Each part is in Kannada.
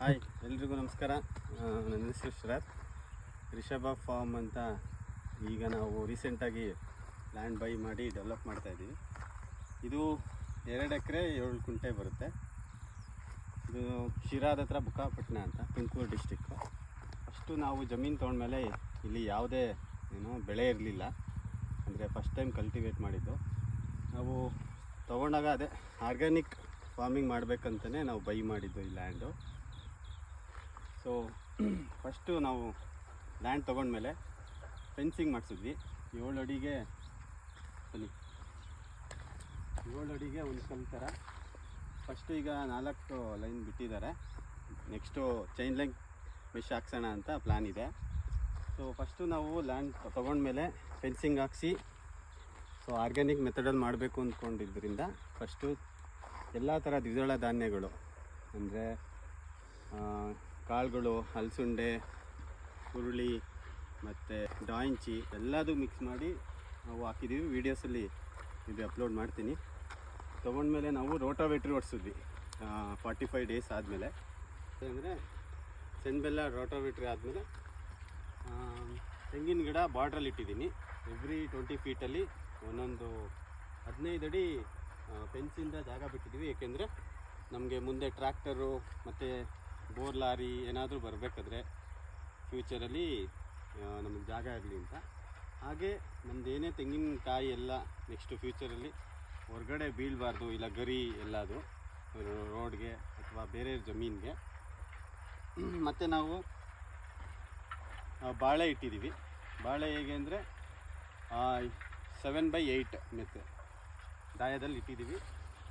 ಹಾಯ್ ಎಲ್ರಿಗೂ ನಮಸ್ಕಾರ. ನನ್ನ ಹೆಸರು ಶರತ್. ರಿಷಭ ಫಾರ್ಮ್ ಅಂತ ಈಗ ನಾವು ರೀಸೆಂಟಾಗಿ ಲ್ಯಾಂಡ್ ಬೈ ಮಾಡಿ ಡೆವಲಪ್ ಮಾಡ್ತಾಯಿದ್ದೀವಿ. ಇದು 2 ಎಕರೆ 7 ಕುಂಟೆ ಬರುತ್ತೆ. ಇದು ಶಿರಾದ ಹತ್ರ ಬುಕ್ಕಾಪಟ್ಟಣ ಅಂತ, ತುಮಕೂರು ಡಿಸ್ಟಿಕ್ಕು. ಫಸ್ಟು ನಾವು ಜಮೀನು ತೊಗೊಂಡ್ಮೇಲೆ ಇಲ್ಲಿ ಯಾವುದೇ ಬೆಳೆ ಇರಲಿಲ್ಲ, ಅಂದರೆ ಫಸ್ಟ್ ಟೈಮ್ ಕಲ್ಟಿವೇಟ್ ಮಾಡಿದ್ದು. ನಾವು ತೊಗೊಂಡಾಗ ಅದೇ ಆರ್ಗ್ಯಾನಿಕ್ ಫಾರ್ಮಿಂಗ್ ಮಾಡಬೇಕಂತಲೇ ನಾವು ಬೈ ಮಾಡಿದ್ದು ಈ ಲ್ಯಾಂಡು. ಸೊ ಫಸ್ಟು ನಾವು ಲ್ಯಾಂಡ್ ತೊಗೊಂಡ್ಮೇಲೆ ಫೆನ್ಸಿಂಗ್ ಮಾಡಿಸಿದ್ವಿ. 7 ಅಡಿಗೆ ಬನ್ನಿ, 7 ಅಡಿಗೆ ಒಂದು ಕಲ್ ಥರ. ಫಸ್ಟು ಈಗ 4 ಲೈನ್ ಬಿಟ್ಟಿದ್ದಾರೆ. ನೆಕ್ಸ್ಟು ಚೈನ್ ಲೈನ್ ಮೆಶ್ ಹಾಕ್ಸೋಣ ಅಂತ ಪ್ಲ್ಯಾನ್ ಇದೆ. ಸೊ ಫಸ್ಟು ನಾವು ಲ್ಯಾಂಡ್ ತೊಗೊಂಡ್ಮೇಲೆ ಫೆನ್ಸಿಂಗ್ ಹಾಕ್ಸಿ, ಸೊ ಆರ್ಗ್ಯಾನಿಕ್ ಮೆಥಡಲ್ಲಿ ಮಾಡಬೇಕು ಅಂದ್ಕೊಂಡಿದ್ದರಿಂದ ಫಸ್ಟು ಎಲ್ಲ ಥರ ದ್ವಿದಳ ಧಾನ್ಯಗಳು, ಅಂದರೆ ಕಾಳುಗಳು, ಹಲಸುಂಡೆ, ಹುರುಳಿ ಮತ್ತು ಡಾಯಿಂಚಿ ಎಲ್ಲದೂ ಮಿಕ್ಸ್ ಮಾಡಿ ನಾವು ಹಾಕಿದ್ದೀವಿ. ವೀಡಿಯೋಸಲ್ಲಿ ಇದು ಅಪ್ಲೋಡ್ ಮಾಡ್ತೀನಿ. ತೊಗೊಂಡ್ಮೇಲೆ ನಾವು ರೋಟಾವೇಟ್ರಿ ಓಡಿಸಿದ್ವಿ 45 ಡೇಸ್ ಆದಮೇಲೆ. ಅಂದರೆ ಚೆಂಬೆಲ್ಲ ರೋಟಾವೇಟ್ರಿ ಆದಮೇಲೆ ತೆಂಗಿನ ಗಿಡ ಬಾರ್ಡ್ರಲ್ಲಿ ಇಟ್ಟಿದ್ದೀನಿ. ಎವ್ರಿ 20 ಫೀಟಲ್ಲಿ ಒಂದೊಂದು 15 ಅಡಿ ಫೆನ್ಸಿಂದ ಜಾಗ ಬಿಟ್ಟಿದ್ದೀವಿ. ಏಕೆಂದರೆ ನಮಗೆ ಮುಂದೆ ಟ್ರ್ಯಾಕ್ಟರು ಮತ್ತು ಬೋರ್ ಲಾರಿ ಏನಾದರೂ ಬರಬೇಕಾದ್ರೆ ಫ್ಯೂಚರಲ್ಲಿ ನಮಗೆ ಜಾಗ ಇರಲಿ ಅಂತ. ಹಾಗೆ ನಮ್ಮದು ಏನೇ ತೆಂಗಿನಕಾಯಿ ಎಲ್ಲ ನೆಕ್ಸ್ಟು ಫ್ಯೂಚರಲ್ಲಿ ಹೊರಗಡೆ ಬೀಳಬಾರ್ದು, ಇಲ್ಲ ಗರಿ ಎಲ್ಲದು ರೋಡ್ಗೆ ಅಥವಾ ಬೇರೆ ಜಮೀನಿಗೆ. ಮತ್ತು ನಾವು ಬಾಳೆ ಇಟ್ಟಿದ್ದೀವಿ. ಬಾಳೆ ಹೇಗೆ ಅಂದರೆ 7/8 ಮೆತ್ತೆ ದಾಯದಲ್ಲಿ ಇಟ್ಟಿದ್ದೀವಿ.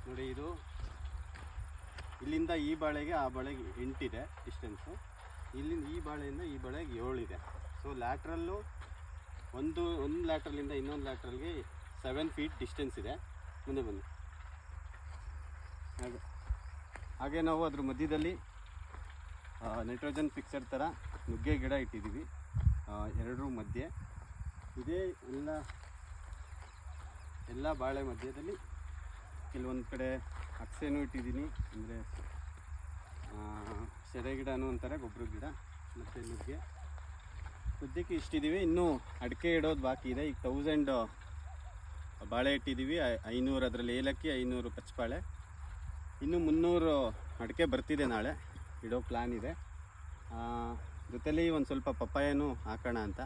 ನೋಡಿ, ಇದು ಇಲ್ಲಿಂದ ಈ ಬಾಳೆಗೆ ಆ ಬಾಳೆಗೆ 8 ಇದೆ ಡಿಸ್ಟೆನ್ಸು. ಇಲ್ಲಿಂದ ಈ ಬಾಳೆಯಿಂದ ಈ ಬಾಳೆಗೆ 7 ಇದೆ. ಸೊ ಲ್ಯಾಟ್ರಲ್ಲು ಒಂದು ಲ್ಯಾಟ್ರಲಿಂದ ಇನ್ನೊಂದು ಲ್ಯಾಟ್ರಲ್ಗೆ 7 ಫೀಟ್ ಡಿಸ್ಟೆನ್ಸ್ ಇದೆ. ಮುಂದೆ ಬನ್ನಿ. ಹಾಗೆ ನಾವು ಅದ್ರ ಮಧ್ಯದಲ್ಲಿ ನೈಟ್ರೋಜನ್ ಫಿಕ್ಸರ್ ಥರ ನುಗ್ಗೆ ಗಿಡ ಇಟ್ಟಿದ್ದೀವಿ 2 ಮಧ್ಯೆ. ಇದೇ ಎಲ್ಲ ಬಾಳೆ ಮಧ್ಯದಲ್ಲಿ ಕೆಲವೊಂದು ಕಡೆ ಅಕ್ಸೆನೂ ಇಟ್ಟಿದ್ದೀನಿ, ಅಂದರೆ ಸೆಡೆ ಗಿಡನೂ ಅಂತಾರೆ, ಗೊಬ್ಬರ ಗಿಡ ಮತ್ತು ನುಗ್ಗೆ. ಸದ್ಯಕ್ಕೆ ಇಷ್ಟಿದ್ದೀವಿ. ಇನ್ನೂ ಅಡಿಕೆ ಇಡೋದು ಬಾಕಿ ಇದೆ. ಈಗ 1000 ಬಾಳೆ ಇಟ್ಟಿದ್ದೀವಿ, 500 ಅದರಲ್ಲಿ ಏಲಕ್ಕಿ, 500 ಪಚ್ಚಬಾಳೆ. ಇನ್ನೂ 300 ಅಡಿಕೆ ಬರ್ತಿದೆ, ನಾಳೆ ಇಡೋ ಪ್ಲ್ಯಾನ್ ಇದೆ. ಜೊತೆಲಿ ಒಂದು ಸ್ವಲ್ಪ ಪಪ್ಪಾಯನೂ ಹಾಕೋಣ ಅಂತ.